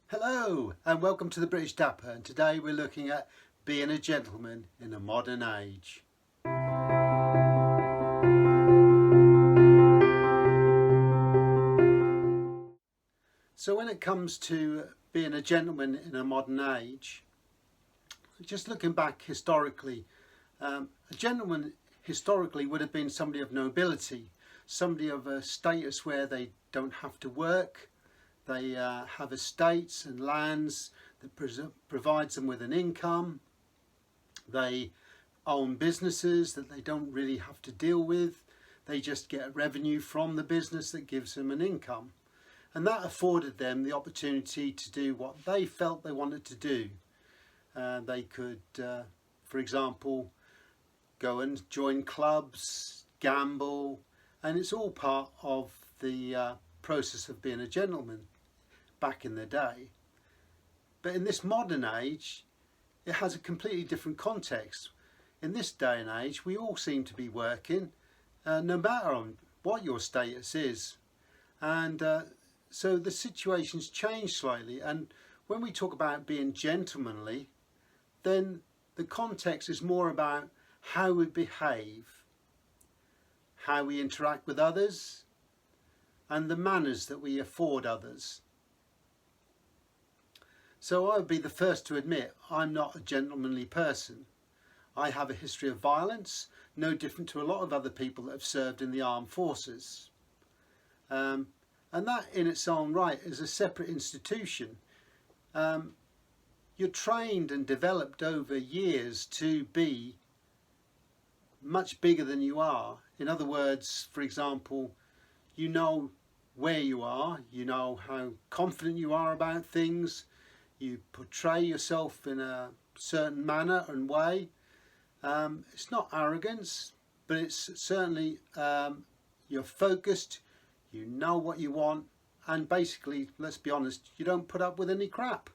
Hello and welcome to the British Dapper, and today we're looking at being a gentleman in a modern age. So when it comes to being a gentleman in a modern age, just looking back historically, a gentleman historically would have been somebody of nobility, somebody of a status where they don't have to work. They have estates and lands that provides them with an income. They own businesses that they don't really have to deal with. They just get revenue from the business that gives them an income. And that afforded them the opportunity to do what they felt they wanted to do. They could, for example, go and join clubs, gamble, and it's all part of the process of being a gentleman back in the day. But in this modern age, it has a completely different context. In this day and age, we all seem to be working, no matter what your status is. And so the situation's changed slightly. And when we talk about being gentlemanly, then the context is more about how we behave, how we interact with others, and the manners that we afford others. So I would be the first to admit I'm not a gentlemanly person. I have a history of violence, no different to a lot of other people that have served in the armed forces. And that in its own right is a separate institution. You're trained and developed over years to be much bigger than you are. In other words, for example, you know where you are, you know how confident you are about things, you portray yourself in a certain manner and way. It's not arrogance, but it's certainly you're focused, you know what you want, and basically, let's be honest, you don't put up with any crap.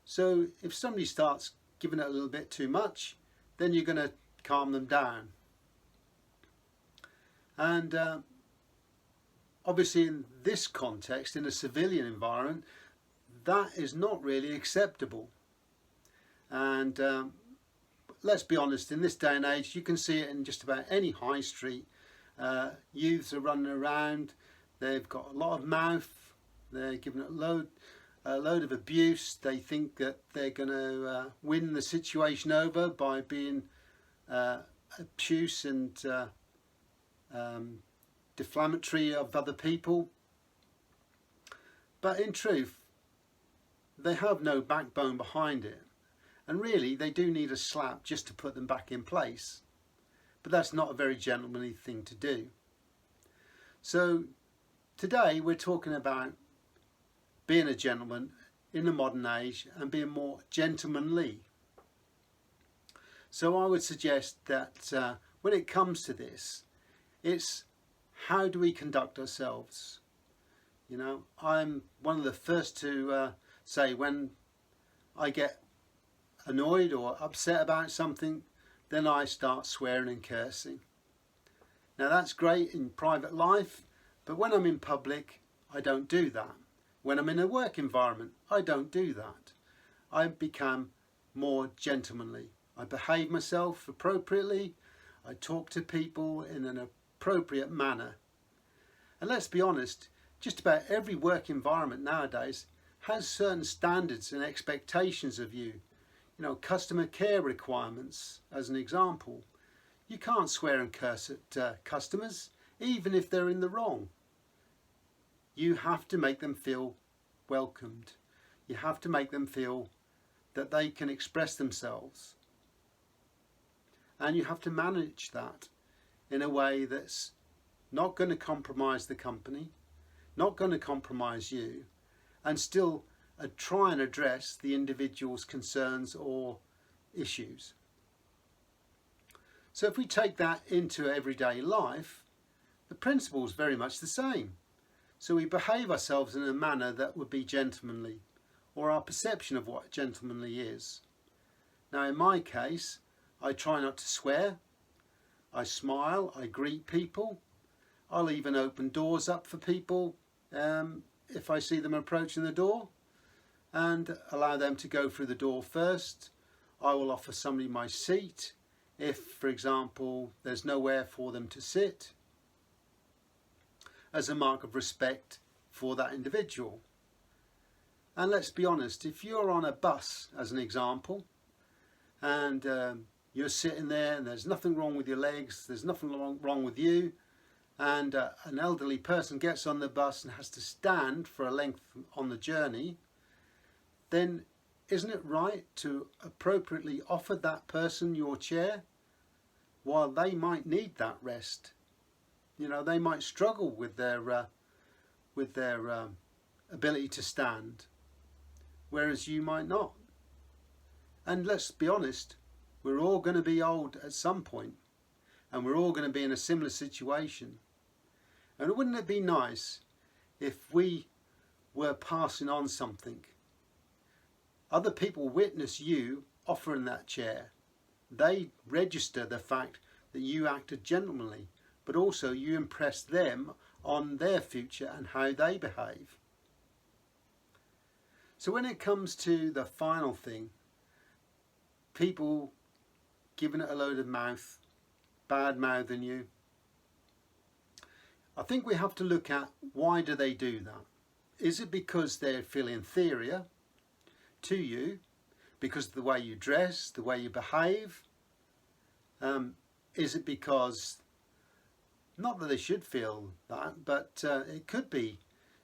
So if somebody starts giving it a little bit too much, then you're going to calm them down. And obviously in this context, in a civilian environment, that is not really acceptable. And let's be honest, in this day and age, you can see it in just about any high street. Youths are running around, they've got a lot of mouth, they're giving it a load of abuse. They think that they're going to win the situation over by being obtuse and defamatory of other people. But in truth, they have no backbone behind it, and really they do need a slap just to put them back in place. But that's not a very gentlemanly thing to do. So today we're talking about being a gentleman in the modern age and being more gentlemanly. So I would suggest that when it comes to this, it's how do we conduct ourselves? You know, I'm one of the first to say when I get annoyed or upset about something, then I start swearing and cursing. Now that's great in private life, but when I'm in public, I don't do that. When I'm in a work environment, I don't do that. I become more gentlemanly. I behave myself appropriately. I talk to people in an appropriate manner. And let's be honest, just about every work environment nowadays has certain standards and expectations of you. You know, customer care requirements, as an example. You can't swear and curse at customers, even if they're in the wrong. You have to make them feel welcomed. You have to make them feel that they can express themselves. And you have to manage that in a way that's not going to compromise the company, not going to compromise you, and still try and address the individual's concerns or issues. So if we take that into everyday life, the principle is very much the same. So we behave ourselves in a manner that would be gentlemanly, or our perception of what gentlemanly is. Now in my case, I try not to swear, I smile, I greet people, I'll even open doors up for people if I see them approaching the door. and allow them to go through the door first. I will offer somebody my seat if, for example, there's nowhere for them to sit, as a mark of respect for that individual. And let's be honest, if you're on a bus, as an example, and you're sitting there and there's nothing wrong with your legs, there's nothing wrong with you, and an elderly person gets on the bus and has to stand for a length on the journey, then isn't it right to appropriately offer that person your chair while they might need that rest? You know, they might struggle with their ability to stand, whereas you might not. And let's be honest, we're all going to be old at some point, and we're all going to be in a similar situation. And wouldn't it be nice if we were passing on something? Other people witness you offering that chair. They register the fact that you acted gentlemanly, but also you impress them on their future and how they behave. So when it comes to the final thing, people giving it a load of mouth, bad mouthing you, I think we have to look at, why do they do that? Is it because they feel inferior to you because of the way you dress, the way you behave? Is it because, not that they should feel that, but it could be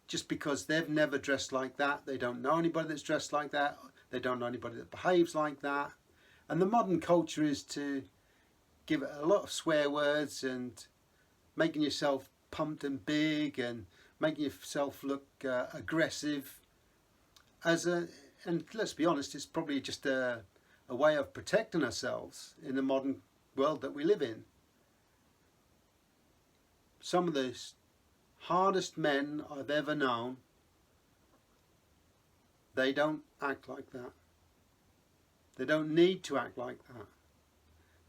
just because they've never dressed like that, they don't know anybody that's dressed like that, they don't know anybody that behaves like that. And the modern culture is to give it a lot of swear words and making yourself pumped and big and making yourself look aggressive and let's be honest, it's probably just a way of protecting ourselves in the modern world that we live in. Some of the hardest men I've ever known, they don't act like that. They don't need to act like that.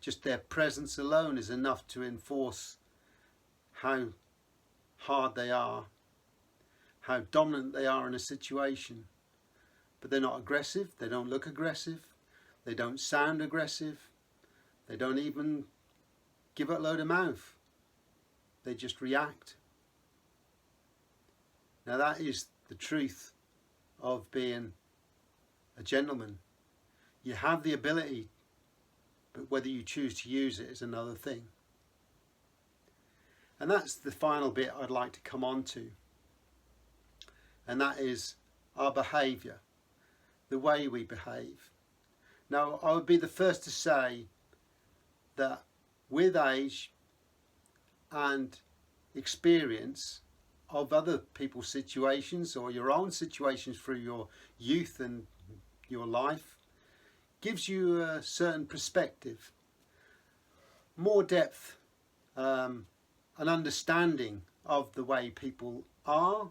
Just their presence alone is enough to enforce how hard they are, how dominant they are in a situation. But they're not aggressive, they don't look aggressive, they don't sound aggressive, they don't even give it a load of mouth. They just react. Now that is the truth of being a gentleman. You have the ability, but whether you choose to use it is another thing. And that's the final bit I'd like to come on to. And that is our behaviour, the way we behave. Now, I would be the first to say that with age and experience of other people's situations or your own situations through your youth and your life, gives you a certain perspective, more depth, an understanding of the way people are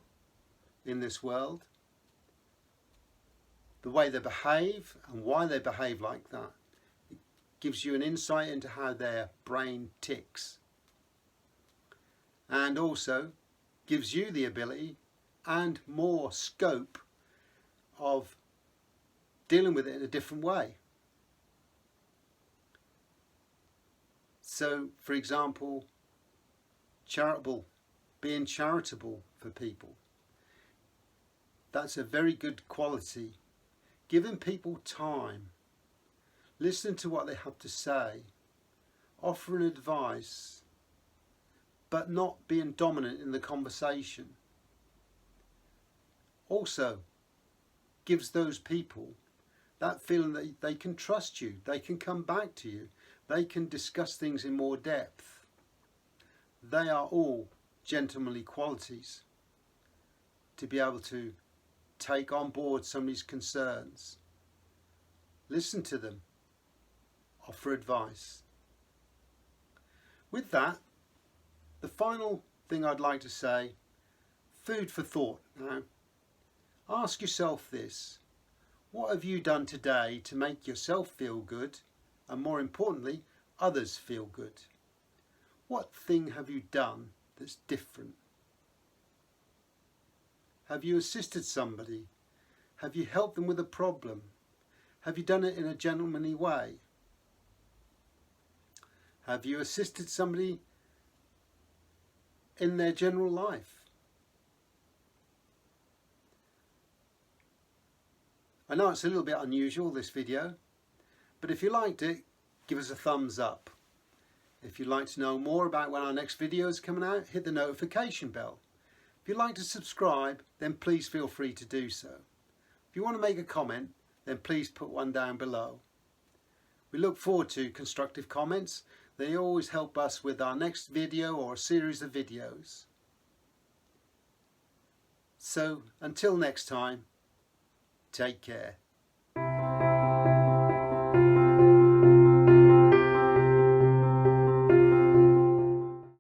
in this world, the way they behave and why they behave like that. It gives you an insight into how their brain ticks, and also gives you the ability and more scope of dealing with it in a different way. So, for example, being charitable for people. That's a very good quality. Giving people time, listening to what they have to say, offering advice, but not being dominant in the conversation. Also gives those people that feeling that they can trust you, they can come back to you, they can discuss things in more depth. They are all gentlemanly qualities to be able to take on board somebody's concerns, listen to them, offer advice. With that, the final thing I'd like to say, food for thought now. Ask yourself this: what have you done today to make yourself feel good, and more importantly, others feel good? What thing have you done that's different? Have you assisted somebody? Have you helped them with a problem? Have you done it in a gentlemanly way? Have you assisted somebody in their general life? I know it's a little bit unusual, this video, but if you liked it, give us a thumbs up. If you'd like to know more about when our next video is coming out, hit the notification bell. If you'd like to subscribe, then please feel free to do so. If you want to make a comment, then please put one down below. We look forward to constructive comments. They always help us with our next video or a series of videos. So until next time, take care.